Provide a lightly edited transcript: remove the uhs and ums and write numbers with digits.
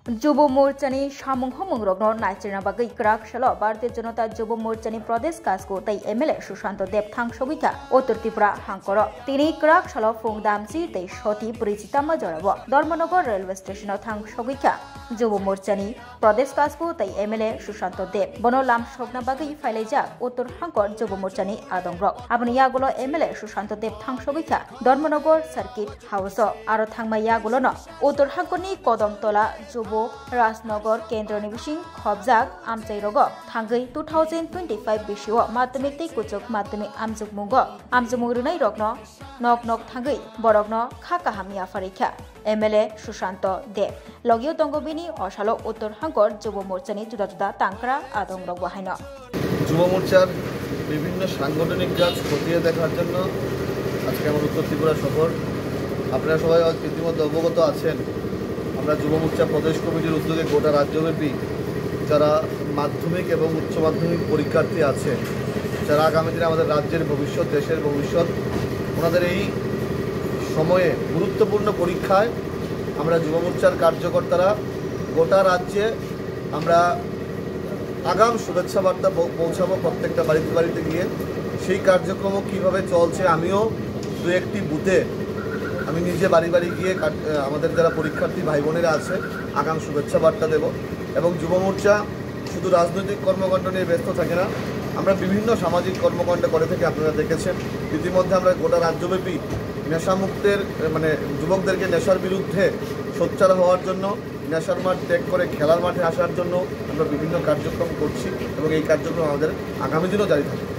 যুব মোর্চানি সামুং হমুং রগ্ন নাইচিনা বাগৈ ক্রাক সালো ভারতীয় জনতা যুব মোর্চানি প্রদেশ কাজকো তাই এমএলএ সুশান্ত দেব থাং সবিতা উত্তর ত্রিপুরা হাঙ্কর তিনি ক্রাক সালো ফুং দামচি তাই সতি পরিচিতাম জড়াব ধর্মনগর রেলওয়ে স্টেশন থাং সগৈকা যুব মোর্চানি প্রদেশ কাজকো তাই এমএলএ সুশান্ত দেব বন লাম সগনা বাগৈ ফাইলাইজা উত্তর হাঙ্কর যুব মোর্চানি আদংরক আবনি ইয়াগুলো এমএলএ সুশান্ত দেব থাং সগৈকা ধর্মনগর সার্কিট হাউস আরো থাংমা ইয়াগুলো ন উত্তর হাঙ্করনি কদমতলা যুব রাজনগর কেন্দ্র নিবিসিং খবজাক আমচাইরগ থাঙ্গৈ 2025 বিশিও মাধ্যমিক তৈ কুচক মাধ্যমিক আমজুক রুনাই রগ্ন নক নক থাঙ্গৈ বরগ্ন খাকা হামিয়া ফারিখা এমএলএ সুশান্ত দেব লগিও দঙ্গবিনি অশালো উত্তর হাঙ্কর যুব মোর্চানি জুদা জুদা তাংকরা আদং রগ বাহাইন যুব মোর্চার বিভিন্ন সাংগঠনিক কাজ খতিয়ে দেখার জন্য আজকে আমার উত্তর ত্রিপুরা সফর। আপনারা সবাই ইতিমধ্যে অবগত আছেন, আমরা যুব মোর্চা প্রদেশ কমিটির উদ্যোগে গোটা রাজ্যব্যাপী যারা মাধ্যমিক এবং উচ্চ মাধ্যমিক পরীক্ষার্থী আছে, যারা আগামী দিনে আমাদের রাজ্যের ভবিষ্যৎ, দেশের ভবিষ্যৎ, ওনাদের এই সময়ে গুরুত্বপূর্ণ পরীক্ষায় আমরা যুব মোর্চার কার্যকর্তারা গোটা রাজ্যে আমরা আগাম শুভেচ্ছা বার্তা পৌঁছাবো প্রত্যেকটা বাড়িতে গিয়ে। সেই কার্যক্রম কীভাবে চলছে, আমিও দু একটি বুথে আমি নিজে বাড়ি গিয়ে আমাদের যারা পরীক্ষার্থী ভাই বোনেরা আছে আগাম শুভেচ্ছা বার্তা দেব। এবং যুব মোর্চা শুধু রাজনৈতিক কর্মকাণ্ড নিয়ে ব্যস্ত থাকে না, আমরা বিভিন্ন সামাজিক কর্মকাণ্ড করে থাকি। আপনারা দেখেছেন ইতিমধ্যে আমরা গোটা রাজ্যব্যাপী নেশামুক্তের যুবকদেরকে নেশার বিরুদ্ধে সোচ্চার হওয়ার জন্য, নেশার মাঠ ত্যাগ করে খেলার মাঠে আসার জন্য আমরা বিভিন্ন কার্যক্রম করছি এবং এই কার্যক্রম আমাদের আগামী দিনও জারি থাকবে।